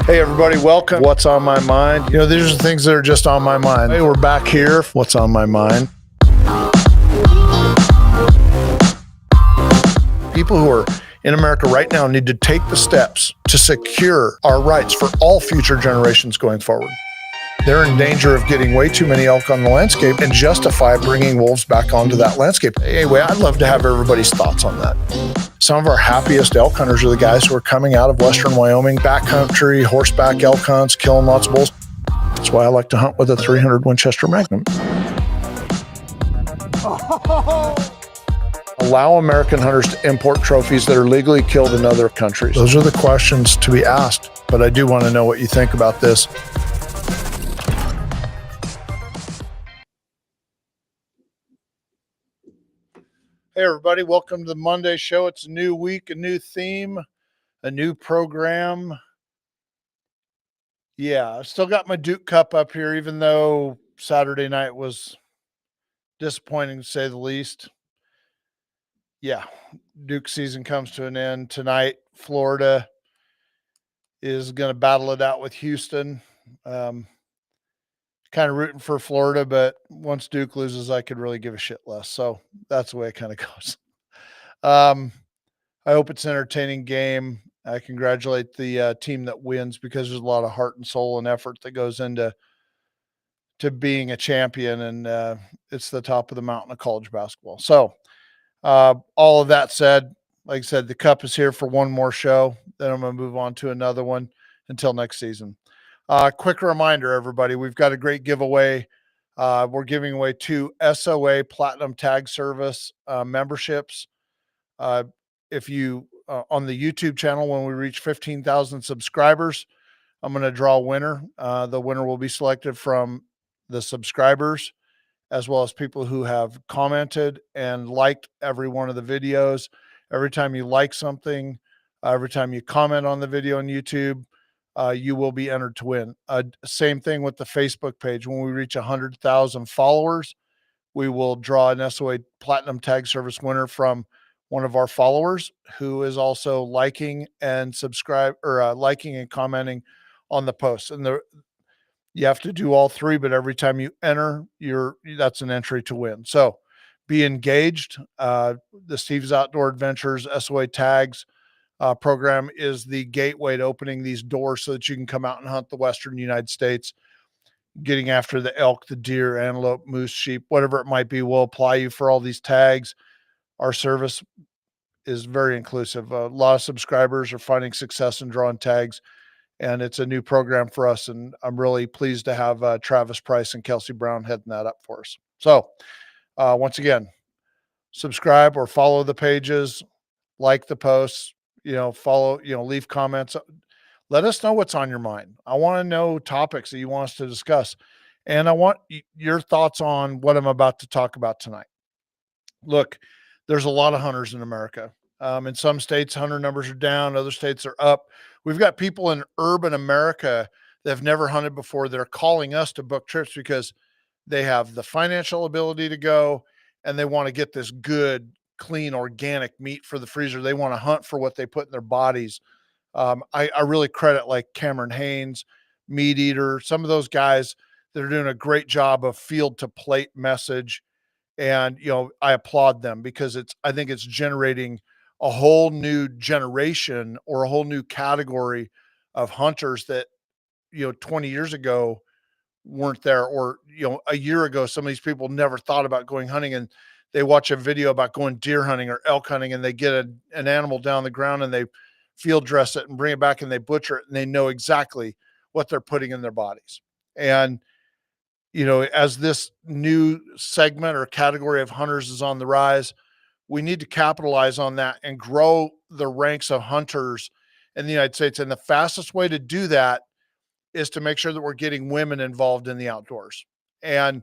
Hey, everybody, welcome. What's on my mind? These are things that are just on my mind. Hey, we're back here. What's on my mind? People who are in America right now need to take the steps to secure our rights for all future generations going forward. They're in danger of getting way too many elk on the landscape and justify bringing wolves back onto that landscape. Anyway, I'd love to have everybody's thoughts on that. Some of our happiest elk hunters are the guys who are coming out of western Wyoming, backcountry, horseback elk hunts, killing lots of bulls. That's why I like to hunt with a 300 Winchester Magnum. Allow American hunters to import trophies that are legally killed in other countries? Those are the questions to be asked, but I do want to know what you think about this. Hey, everybody, welcome to the Monday show. It's a new week, a new theme, a new program. Yeah, I've still got my Duke Cup up here, even though Saturday night was disappointing to say the least. Yeah, Duke season comes to an end tonight. Florida is going to battle it out with Houston. Kind of rooting for Florida, but once Duke loses, I could really give a shit less. So that's the way it kind of goes. I hope it's an entertaining game. I congratulate the team that wins because there's a lot of heart and soul and effort that goes into being a champion, and it's the top of the mountain of college basketball. So all of that said, like I said, the cup is here for one more show. Then I'm going to move on to another one until next season. Quick reminder, everybody, we've got a great giveaway. We're giving away 2 SOA Platinum Tag Service memberships. If you on the YouTube channel, when we reach 15,000 subscribers, I'm going to draw a winner. The winner will be selected from the subscribers, as well as people who have commented and liked every one of the videos. Every time you like something, every time you comment on the video on YouTube, you will be entered to win. Same thing with the Facebook page. When we reach 100,000 followers, we will draw an SOA Platinum Tag Service winner from one of our followers who is also liking and liking and commenting on the post. And you have to do all 3, but every time you enter, that's an entry to win. So be engaged. The Steve's Outdoor Adventures SOA Tags program is the gateway to opening these doors so that you can come out and hunt the Western United States, getting after the elk, the deer, antelope, moose, sheep, whatever it might be. We'll apply you for all these tags. Our service is very inclusive. A lot of subscribers are finding success in drawing tags, and it's a new program for us. And I'm really pleased to have Travis Price and Kelsey Brown heading that up for us. So once again, subscribe or follow the pages, like the posts, follow, leave comments. Let us know what's on your mind. I want to know topics that you want us to discuss. And I want your thoughts on what I'm about to talk about tonight. Look, there's a lot of hunters in America. In some states, hunter numbers are down. Other states are up. We've got people in urban America that have never hunted before that are calling us to book trips because they have the financial ability to go and they want to get this good, clean, organic meat for the freezer. They want to hunt for what they put in their bodies. I really credit like Cameron Haynes, Meat Eater, some of those guys that are doing a great job of field to plate message. And, I applaud them because I think it's generating a whole new generation or a whole new category of hunters that, 20 years ago weren't there, or, a year ago, some of these people never thought about going hunting, and they watch a video about going deer hunting or elk hunting, and they get an animal down the ground and they field dress it and bring it back and they butcher it, and they know exactly what they're putting in their bodies. And, as this new segment or category of hunters is on the rise, we need to capitalize on that and grow the ranks of hunters in the United States. And the fastest way to do that is to make sure that we're getting women involved in the outdoors. And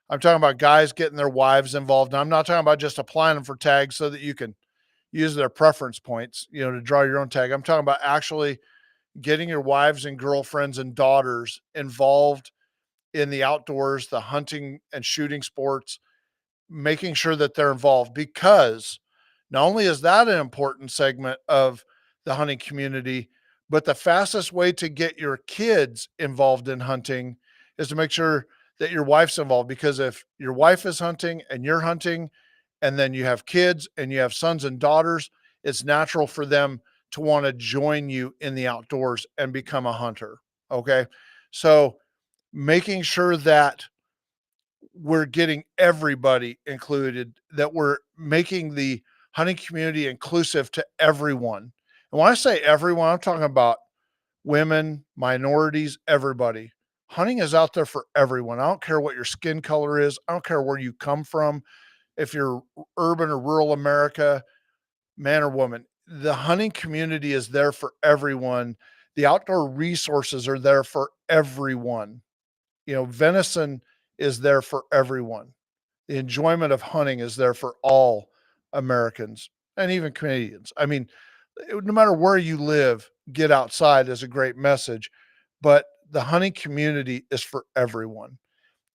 I'm talking about guys getting their wives involved. And I'm not talking about just applying them for tags so that you can use their preference points, to draw your own tag. I'm talking about actually getting your wives and girlfriends and daughters involved in the outdoors, the hunting and shooting sports, making sure that they're involved, because not only is that an important segment of the hunting community, But the fastest way to get your kids involved in hunting is to make sure that your wife's involved, because if your wife is hunting and you're hunting, and then you have kids and you have sons and daughters, it's natural for them to want to join you in the outdoors and become a hunter. Okay. So making sure that we're getting everybody included, that we're making the hunting community inclusive to everyone. And when I say everyone, I'm talking about women, minorities, everybody. Hunting is out there for everyone. I don't care what your skin color is. I don't care where you come from. If you're urban or rural America, man or woman, the hunting community is there for everyone. The outdoor resources are there for everyone. Venison is there for everyone. The enjoyment of hunting is there for all Americans and even Canadians. I mean, no matter where you live, get outside is a great message, but the hunting community is for everyone.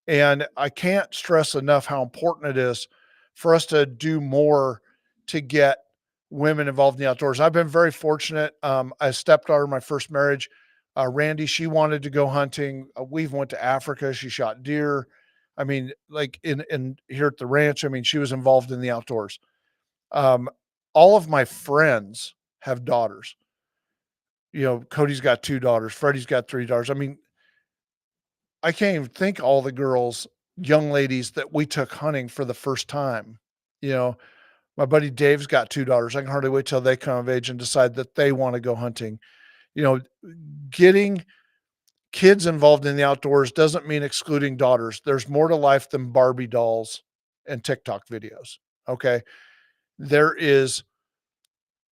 And I can't stress enough how important it is for us to do more to get women involved in the outdoors. I've been very fortunate. A stepdaughter, my first marriage, Randy, she wanted to go hunting. We even went to Africa. She shot deer. I mean, like in here at the ranch. I mean, she was involved in the outdoors. Um, all of my friends have daughters. Cody's got 2 daughters. Freddie's got 3 daughters. I mean, I can't even think all the girls, young ladies that we took hunting for the first time. You know, my buddy Dave's got 2 daughters. I can hardly wait till they come of age and decide that they want to go hunting. You know, getting kids involved in the outdoors doesn't mean excluding daughters. There's more to life than Barbie dolls and TikTok videos. Okay. There is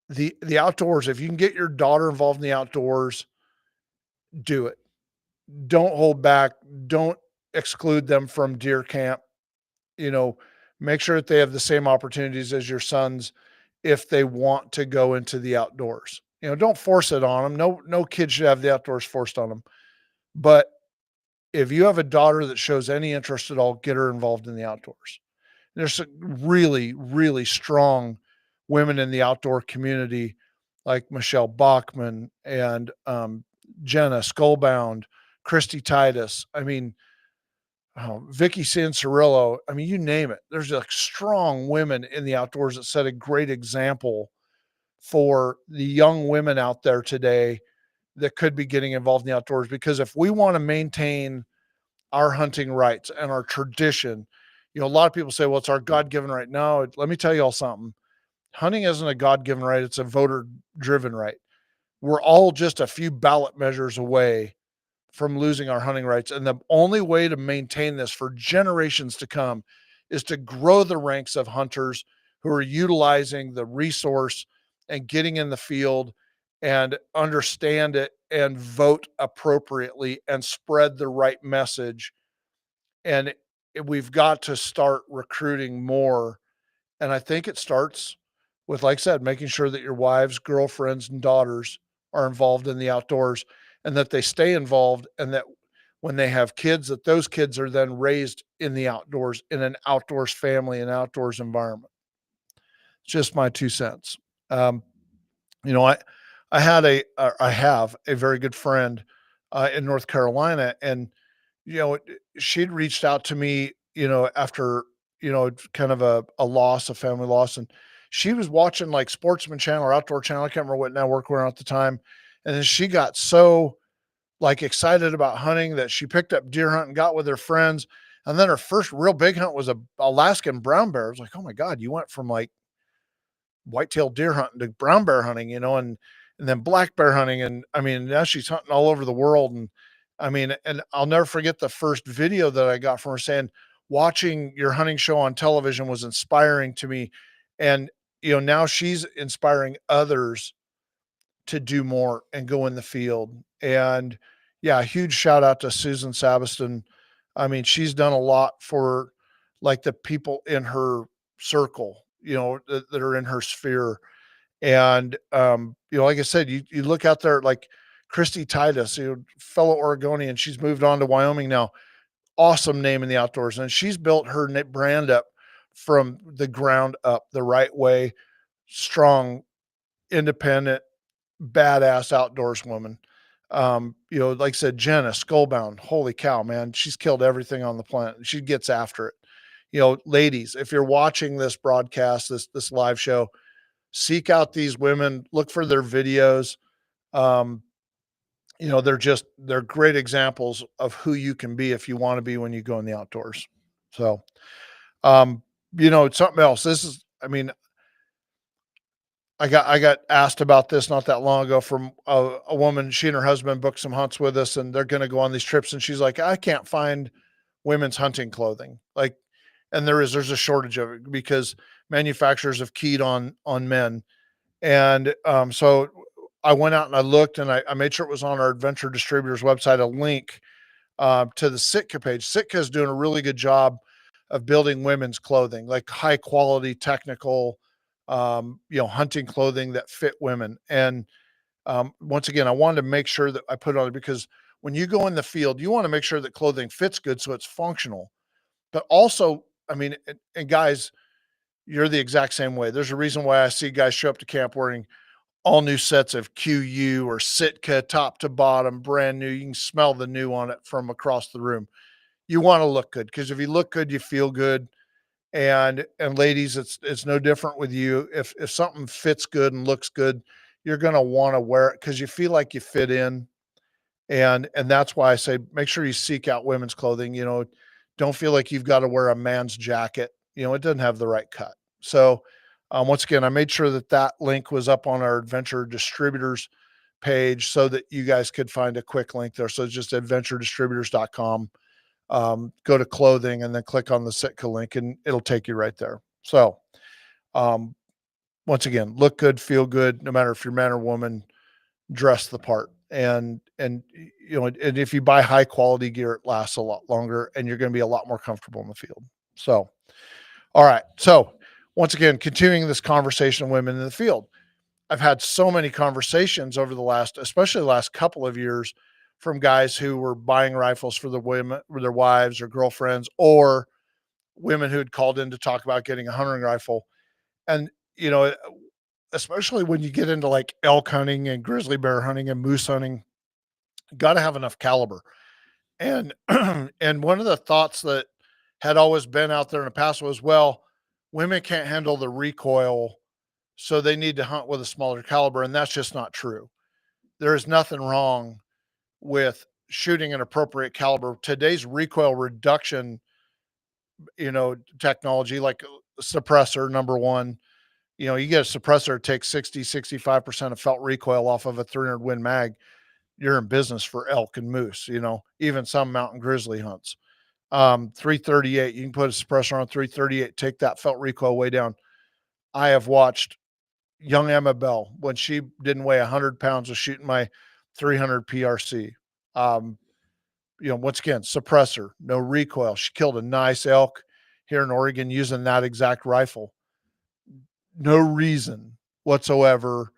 the outdoors. If you can get your daughter involved in the outdoors, do it. Don't hold back. Don't exclude them from deer camp. You know, make sure that they have the same opportunities as your sons if they want to go into the outdoors. Don't force it on them. No kid should have the outdoors forced on them. But if you have a daughter that shows any interest at all, get her involved in the outdoors. There's some really, really strong women in the outdoor community, like Michelle Bachman and Jenna Skullbound, Christy Titus. I mean, Vicky Sansarillo. I mean, you name it. There's like strong women in the outdoors that set a great example for the young women out there today that could be getting involved in the outdoors. Because if we want to maintain our hunting rights and our tradition, a lot of people say, well, it's our God given right. No, let me tell you all something. Hunting isn't a God given right, it's a voter driven right. We're all just a few ballot measures away from losing our hunting rights. And the only way to maintain this for generations to come is to grow the ranks of hunters who are utilizing the resource and getting in the field and understand it and vote appropriately and spread the right message. And we've got to start recruiting more. And I think it starts with, like I said, making sure that your wives, girlfriends, and daughters are involved in the outdoors and that they stay involved, and that when they have kids, that those kids are then raised in the outdoors, in an outdoors family and outdoors environment. It's just my 2 cents. Um, you know, I I have a very good friend in North Carolina, and you know, she'd reached out to me, after, kind of a loss, a family loss. And she was watching like Sportsman Channel or Outdoor Channel. I can't remember what network we were on at the time. And then she got so like excited about hunting that she picked up deer hunting, got with her friends. And then her first real big hunt was a Alaskan brown bear. I was like, oh my God, you went from like white-tailed deer hunting to brown bear hunting, and then black bear hunting. And I mean, now she's hunting all over the world. And I mean, and I'll never forget the first video that I got from her saying, watching your hunting show on television was inspiring to me. And, now she's inspiring others to do more and go in the field. And yeah, a huge shout out to Susan Sabiston. I mean, she's done a lot for like the people in her circle, that are in her sphere. And like I said, you look out there like Christy Titus, fellow Oregonian. She's moved on to Wyoming now. Awesome name in the outdoors, and she's built her brand up from the ground up the right way. Strong, independent, badass outdoors woman. Like I said, Jenna Skullbound, holy cow, man, she's killed everything on the planet. She gets after it. Ladies, if you're watching this broadcast, this live show, seek out these women, look for their videos. Um, they're great examples of who you can be if you want to be when you go in the outdoors. So, um, something else. I got asked about this not that long ago from a woman. She and her husband booked some hunts with us, and they're going to go on these trips. And she's like, I can't find women's hunting clothing. Like, and there's a shortage of it because manufacturers have keyed on men. And so I went out and I looked, and I made sure it was on our Adventure Distributors website, a link to the Sitka page. Sitka is doing a really good job of building women's clothing, like high quality, technical, hunting clothing that fit women. And once again, I wanted to make sure that I put it on it because when you go in the field, you want to make sure that clothing fits good so it's functional. But also, and guys, you're the exact same way. There's a reason why I see guys show up to camp wearing all new sets of QU or Sitka top to bottom, brand new. You can smell the new on it from across the room. You want to look good because if you look good, you feel good. And ladies, it's no different with you. If something fits good and looks good, you're gonna want to wear it because you feel like you fit in. And that's why I say make sure you seek out women's clothing. Don't feel like you've got to wear a man's jacket. It doesn't have the right cut. So once again, I made sure that link was up on our Adventure Distributors page so that you guys could find a quick link there. So it's just adventuredistributors.com. Go to clothing and then click on the Sitka link and it'll take you right there. So once again, look good, feel good, no matter if you're man or woman, dress the part. And if you buy high quality gear, it lasts a lot longer and you're going to be a lot more comfortable in the field. So, all right. So once again, continuing this conversation of women in the field, I've had so many conversations over especially the last couple of years from guys who were buying rifles for the women, or their wives or girlfriends, or women who had called in to talk about getting a hunting rifle. And, especially when you get into like elk hunting and grizzly bear hunting and moose hunting, got to have enough caliber. And, and one of the thoughts that had always been out there in the past was, well, women can't handle the recoil, so they need to hunt with a smaller caliber. And that's just not true. There is nothing wrong with shooting an appropriate caliber. Today's recoil reduction, technology, like suppressor, number one, you get a suppressor that takes 65% of felt recoil off of a 300 Win Mag. You're in business for elk and moose, even some mountain grizzly hunts. 338, you can put a suppressor on 338, take that felt recoil way down. I have watched young Emma Bell, when she didn't weigh 100 pounds, was shooting my 300 PRC. Once again, suppressor, no recoil. She killed a nice elk here in Oregon using that exact rifle. No reason whatsoever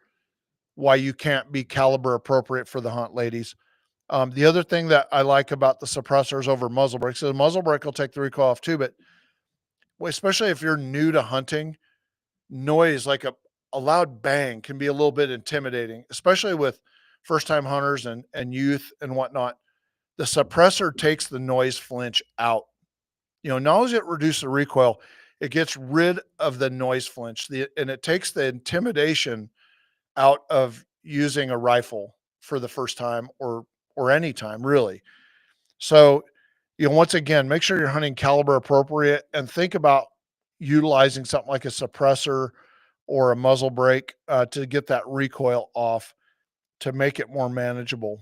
why you can't be caliber appropriate for the hunt, ladies. The other thing that I like about the suppressors over muzzle brakes, so the muzzle brake will take the recoil off too, but especially if you're new to hunting, noise like a loud bang can be a little bit intimidating, especially with first time hunters and youth and whatnot. The suppressor takes the noise flinch out. Not only does it reduce the recoil, it gets rid of the noise flinch, and it takes the intimidation out of using a rifle for the first time or any time really. So, once again, make sure you're hunting caliber appropriate and think about utilizing something like a suppressor or a muzzle brake to get that recoil off to make it more manageable.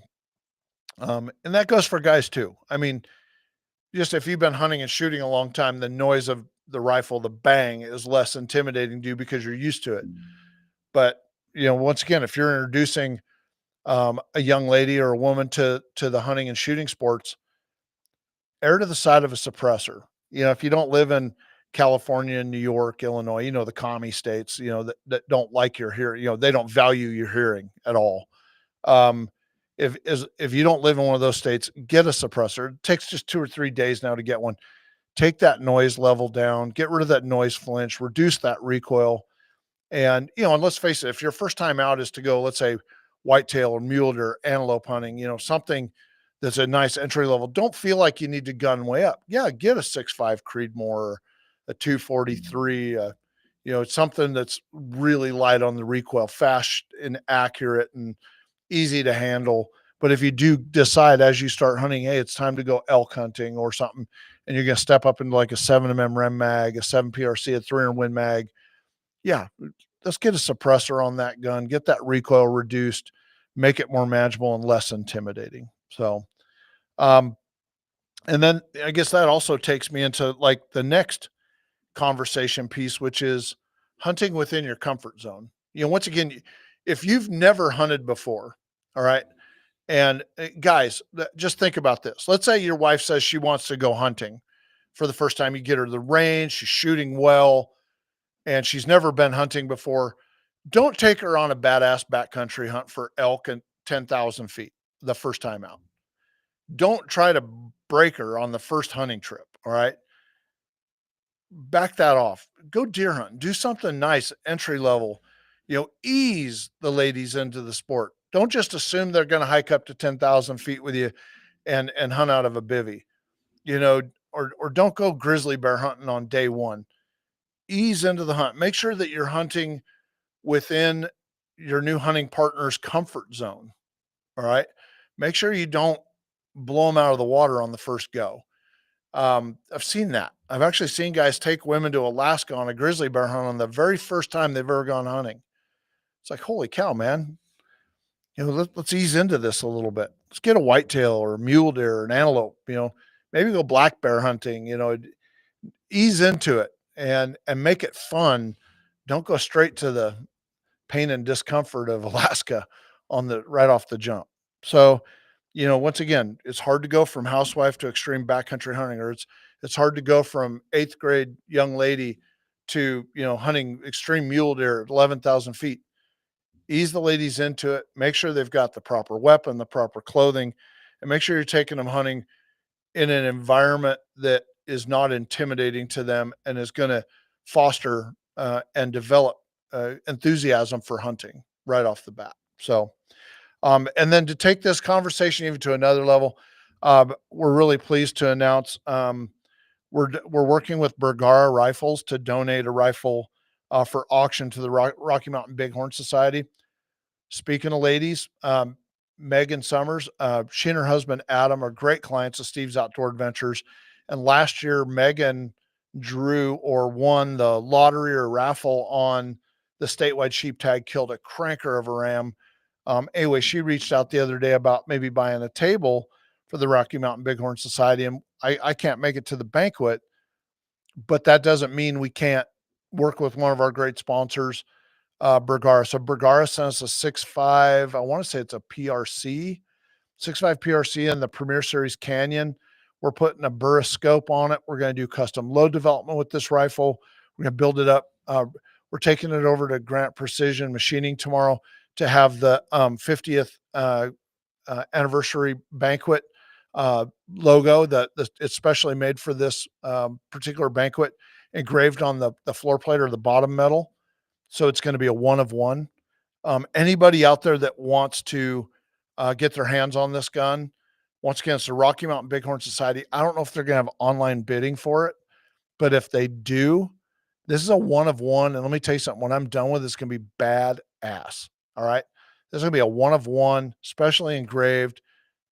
And that goes for guys too. Just if you've been hunting and shooting a long time, the noise of the rifle, the bang, is less intimidating to you because you're used to it. But, once again, if you're introducing a young lady or a woman to the hunting and shooting sports, err to the side of a suppressor. If you don't live in California, New York, Illinois, the commie states, that don't like your hearing, they don't value your hearing at all. If you don't live in one of those states, get a suppressor. It takes just 2 or 3 days now to get one. Take that noise level down, get rid of that noise flinch, reduce that recoil. And, and let's face it, if your first time out is to go, let's say whitetail or mule deer, antelope hunting, something that's a nice entry level. Don't feel like you need to gun way up. Yeah, get a 6.5 Creedmoor, or a 243, something that's really light on the recoil, fast and accurate and easy to handle. But if you do decide as you start hunting, hey, it's time to go elk hunting or something, and you're going to step up into like a 7mm Rem mag, a 7 PRC, a 300 Win mag, yeah, let's get a suppressor on that gun, get that recoil reduced, make it more manageable and less intimidating. So, um, and then I guess that also takes me into like the next conversation piece, which is hunting within your comfort zone. Once again, if you've never hunted before, all right, and guys, just think about this. Let's say your wife says she wants to go hunting for the first time. You get her to the range, she's shooting well, and she's never been hunting before. Don't take her on a badass backcountry hunt for elk and 10,000 feet the first time out. Don't try to break her on the first hunting trip. All right. Back that off. Go deer hunting. Do something nice, entry level. Ease the ladies into the sport. Don't just assume they're going to hike up to 10,000 feet with you and hunt out of a bivvy, or don't go grizzly bear hunting on day one. Ease into the hunt. Make sure that you're hunting within your new hunting partner's comfort zone. All right. Make sure you don't blow them out of the water on the first go. I've seen that. I've actually seen guys take women to Alaska on a grizzly bear hunt on the very first time they've ever gone hunting. It's like, holy cow, man. Let's ease into this a little bit. Let's get a whitetail or a mule deer or an antelope, maybe go black bear hunting, ease into it and make it fun. Don't go straight to the pain and discomfort of Alaska right off the jump. So, once again, it's hard to go from housewife to extreme backcountry hunting, or it's hard to go from 8th grade young lady to, hunting extreme mule deer at 11,000 feet. Ease the ladies into it. Make sure they've got the proper weapon, the proper clothing, and make sure you're taking them hunting in an environment that is not intimidating to them and is going to foster and develop enthusiasm for hunting right off the bat. So, and then to take this conversation even to another level, we're really pleased to announce we're working with Bergara Rifles to donate a rifle for auction to the Rocky Mountain Bighorn Society. Speaking of ladies, Megan Summers, she and her husband Adam are great clients of Steve's Outdoor Adventures. And last year, Megan drew or won the lottery or raffle on the statewide sheep tag, killed a cranker of a ram. Anyway, she reached out the other day about maybe buying a table for the Rocky Mountain Bighorn Society. And I can't make it to the banquet, but that doesn't mean we can't work with one of our great sponsors, Bergara. So Bergara sent us a 6.5, I want to say it's a PRC, 6.5 PRC in the Premier Series Canyon. We're putting a Burris scope on it. We're going to do custom load development with this rifle. We're going to build it up. We're taking it over to Grant Precision Machining tomorrow to have the 50th anniversary banquet logo that it's specially made for this particular banquet engraved on the floor plate or the bottom metal. So it's going to be a one of one. Anybody out there that wants to get their hands on this gun, once again, it's the Rocky Mountain Bighorn Society. I don't know if they're going to have online bidding for it, but if they do, this is a one of one. And let me tell you something, when I'm done with it, it's going to be badass. All right. This is going to be a one of one, specially engraved,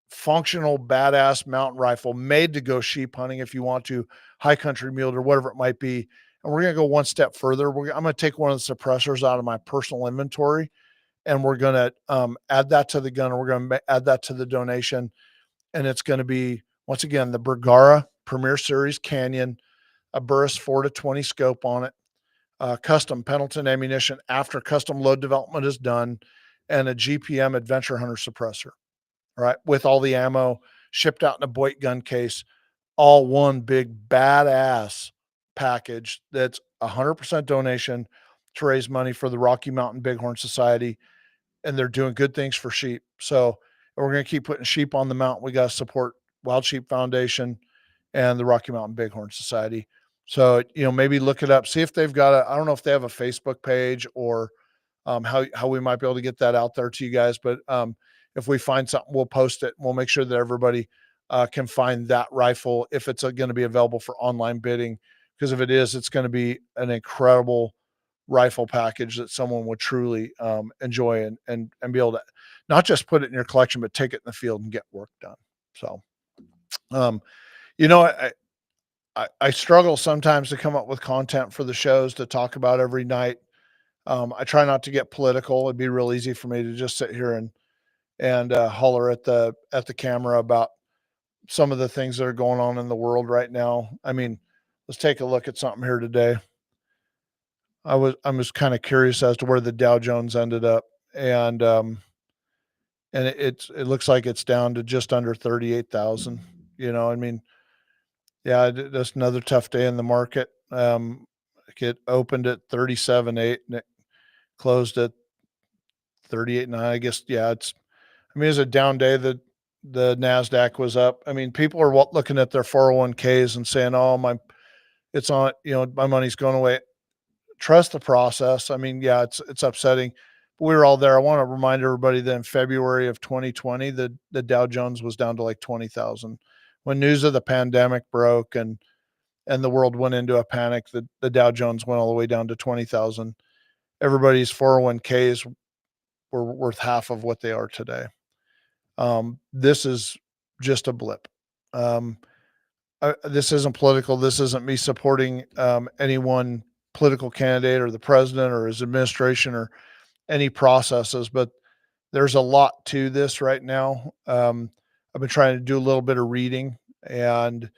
functional, badass mountain rifle made to go sheep hunting if you want to, high country mule or whatever it might be. And we're going to go one step further. I'm going to take one of the suppressors out of my personal inventory, and we're going to add that to the gun. And we're going to add that to the donation. And it's going to be, once again, the Bergara Premier Series Canyon, a Burris 4-20 scope on it, custom Pendleton ammunition after custom load development is done, and a GPM Adventure Hunter suppressor, right? With all the ammo shipped out in a Boyd gun case, all one big badass package that's 100% donation to raise money for the Rocky Mountain Bighorn Society. And they're doing good things for sheep. So we're going to keep putting sheep on the mountain. We got to support Wild Sheep Foundation and the Rocky Mountain Bighorn Society. So, maybe look it up, see if they've got I don't know if they have a Facebook page or how we might be able to get that out there to you guys. But if we find something, we'll post it. We'll make sure that everybody can find that rifle if it's going to be available for online bidding. Because if it is, it's going to be an incredible rifle package that someone would truly enjoy and be able to not just put it in your collection, but take it in the field and get work done. So, you know, I struggle sometimes to come up with content for the shows to talk about every night. I try not to get political. It'd be real easy for me to just sit here and holler at the camera about some of the things that are going on in the world right now. I mean, let's take a look at something here today. I'm just kind of curious as to where the Dow Jones ended up, and it looks like it's down to just under 38,000. You know, I mean, yeah, that's another tough day in the market. It opened at 37.8 and it closed at 38.9. I guess, yeah, I mean, it's a down day. The NASDAQ was up. I mean, people are looking at their 401ks and saying, oh, it's on, my money's going away. Trust the process. I mean, yeah, it's upsetting, but we were all there. I want to remind everybody that in February of 2020, the Dow Jones was down to like 20,000. When news of the pandemic broke and the world went into a panic, the Dow Jones went all the way down to 20,000. Everybody's 401ks were worth half of what they are today. This is just a blip. This isn't political. This isn't me supporting any one political candidate or the president or his administration or any processes, but there's a lot to this right now. I've been trying to do a little bit of reading, and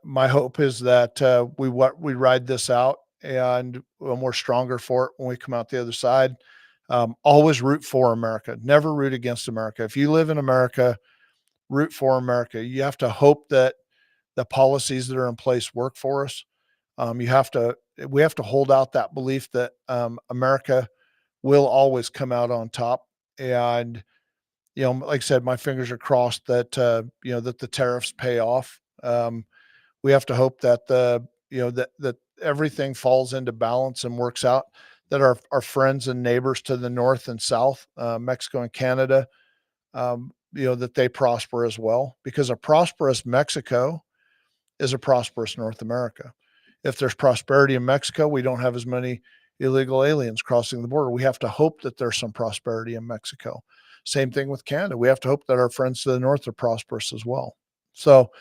my hope is that we ride this out and we're stronger for it when we come out the other side. Always root for America. Never root against America. If you live in America, root for America. You have to hope that the policies that are in place work for us. We have to hold out that belief that America will always come out on top. And, like I said, my fingers are crossed that, that the tariffs pay off. We have to hope that that everything falls into balance and works out, that our friends and neighbors to the north and south, Mexico and Canada, that they prosper as well, because a prosperous Mexico is a prosperous North America. If there's prosperity in Mexico, we don't have as many illegal aliens crossing the border. We have to hope that there's some prosperity in Mexico. Same thing with Canada. We have to hope that our friends to the north are prosperous as well. So,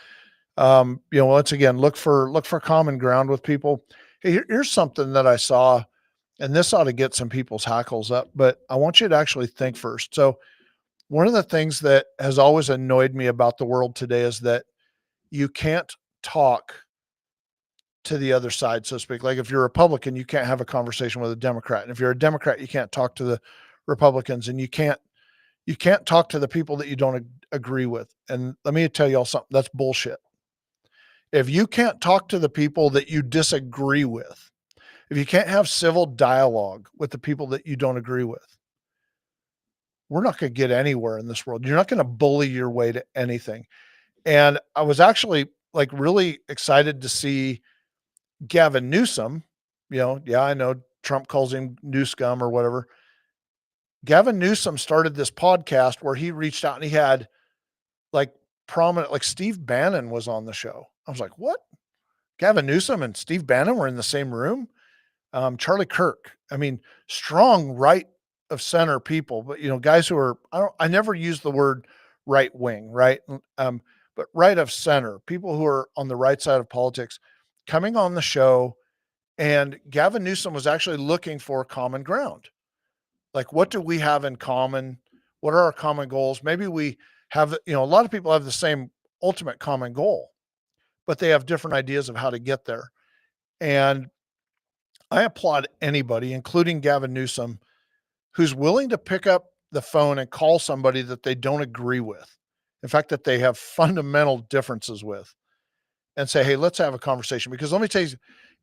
once again, look for common ground with people. Hey, here's something that I saw, and this ought to get some people's hackles up, but I want you to actually think first. So one of the things that has always annoyed me about the world today is that you can't talk to the other side, so to speak. Like if you're a Republican, you can't have a conversation with a Democrat. And if you're a Democrat, you can't talk to the Republicans, and you can't talk to the people that you don't agree with. And let me tell y'all something, that's bullshit. If you can't talk to the people that you disagree with, if you can't have civil dialogue with the people that you don't agree with, we're not going to get anywhere in this world. You're not going to bully your way to anything. And I was actually like really excited to see Gavin Newsom. Yeah, I know Trump calls him new scum or whatever. Gavin Newsom started this podcast where he reached out and he had like prominent, like Steve Bannon was on the show. I was like, what? Gavin Newsom and Steve Bannon were in the same room? Charlie Kirk. I mean, strong right of center people, but guys who are, I never use the word right wing, right? But right of center, people who are on the right side of politics coming on the show. And Gavin Newsom was actually looking for common ground. Like, what do we have in common? What are our common goals? Maybe we have, a lot of people have the same ultimate common goal, but they have different ideas of how to get there. And I applaud anybody, including Gavin Newsom, who's willing to pick up the phone and call somebody that they don't agree with. In fact, that they have fundamental differences with, and say, hey, let's have a conversation. Because let me tell you,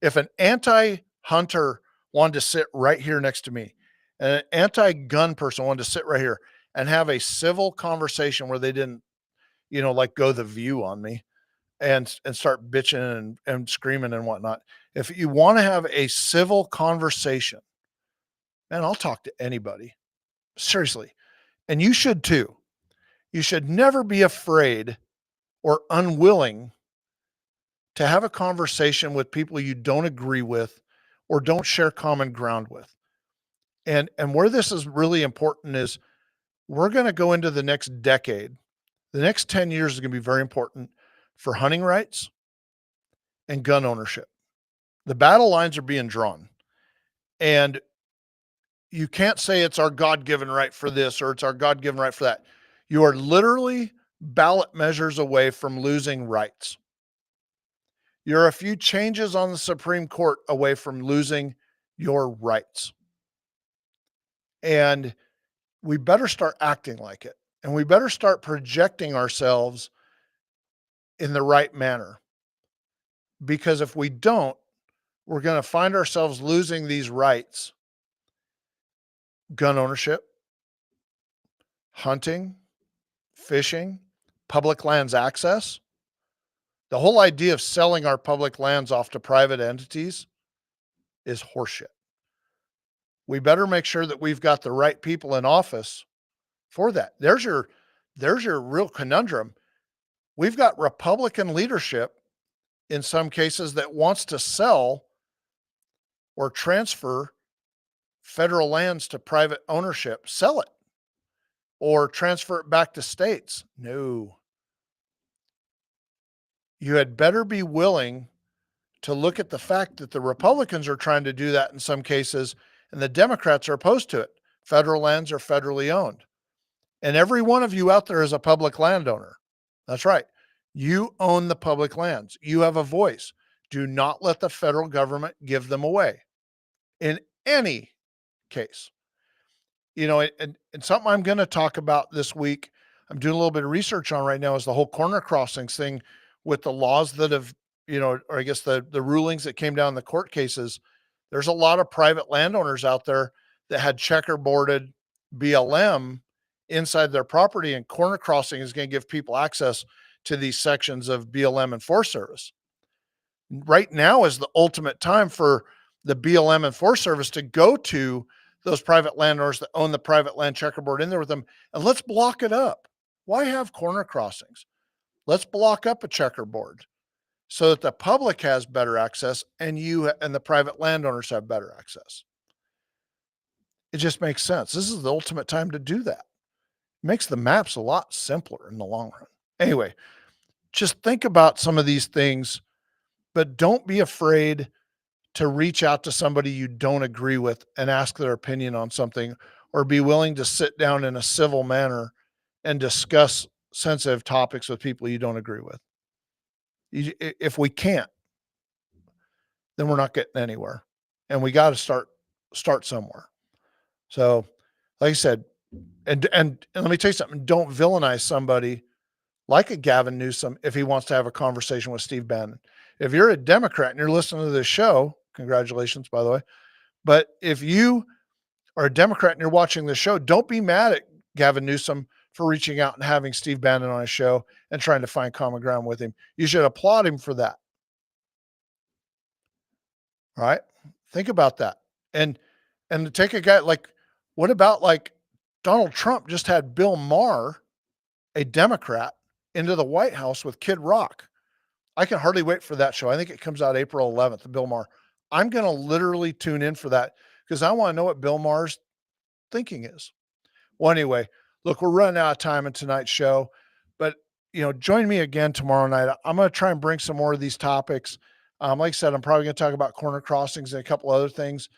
if an anti-hunter wanted to sit right here next to me, and an anti-gun person wanted to sit right here and have a civil conversation where they didn't, like go the view on me and start bitching and screaming and whatnot. If you want to have a civil conversation, man, I'll talk to anybody. Seriously. And you should too. You should never be afraid or unwilling to have a conversation with people you don't agree with or don't share common ground with. And where this is really important is we're going to go into the next decade. The next 10 years is going to be very important for hunting rights and gun ownership. The battle lines are being drawn. And you can't say it's our God-given right for this or it's our God-given right for that. You are literally ballot measures away from losing rights. You're a few changes on the Supreme Court away from losing your rights. And we better start acting like it. And we better start projecting ourselves in the right manner. Because if we don't, we're going to find ourselves losing these rights. Gun ownership, hunting, fishing, public lands access. The whole idea of selling our public lands off to private entities is horseshit. We better make sure that we've got the right people in office for that. There's your real conundrum. We've got Republican leadership in some cases that wants to sell or transfer federal lands to private ownership, sell it, or transfer it back to states. No. You had better be willing to look at the fact that the Republicans are trying to do that in some cases, and the Democrats are opposed to it. Federal lands are federally owned. And every one of you out there is a public landowner. That's right. You own the public lands. You have a voice. Do not let the federal government give them away in any case. You know, and something I'm going to talk about this week, I'm doing a little bit of research on right now, is the whole corner crossings thing with the laws that have, you know, or I guess the rulings that came down in the court cases. There's a lot of private landowners out there that had checkerboarded BLM inside their property, and corner crossing is going to give people access to these sections of BLM and Forest Service. Right now is the ultimate time for the BLM and Forest Service to go to those private landowners that own the private land checkerboard in there with them, and let's block it up. Why have corner crossings? Let's block up a checkerboard so that the public has better access and you and the private landowners have better access. It just makes sense. This is the ultimate time to do that. It makes the maps a lot simpler in the long run. Anyway, just think about some of these things, but don't be afraid to reach out to somebody you don't agree with and ask their opinion on something, or be willing to sit down in a civil manner and discuss sensitive topics with people you don't agree with. If we can't, then we're not getting anywhere, and we got to start somewhere. So, like I said, and let me tell you something, don't villainize somebody like a Gavin Newsom if he wants to have a conversation with Steve Bannon. If you're a Democrat and you're listening to this show, congratulations, by the way. But if you are a Democrat and you're watching this show, don't be mad at Gavin Newsom for reaching out and having Steve Bannon on his show and trying to find common ground with him. You should applaud him for that. All right. Think about that. And to take a guy like, what about like Donald Trump just had Bill Maher, a Democrat, into the White House with Kid Rock. I can hardly wait for that show. I think it comes out April 11th, the Bill Maher. I'm going to literally tune in for that because I want to know what Bill Maher's thinking is. Well, anyway, look, we're running out of time in tonight's show, but you know, join me again tomorrow night. I'm going to try and bring some more of these topics. Like I said, I'm probably going to talk about corner crossings and a couple other things.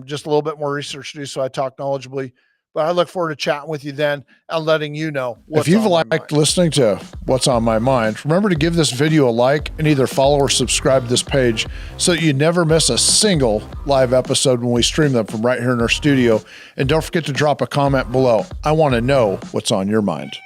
Just a little bit more research to do so I talk knowledgeably. But I look forward to chatting with you then and letting you know what's on my mind. If you've liked listening to What's on My Mind, remember to give this video a like and either follow or subscribe to this page so that you never miss a single live episode when we stream them from right here in our studio. And don't forget to drop a comment below. I want to know what's on your mind.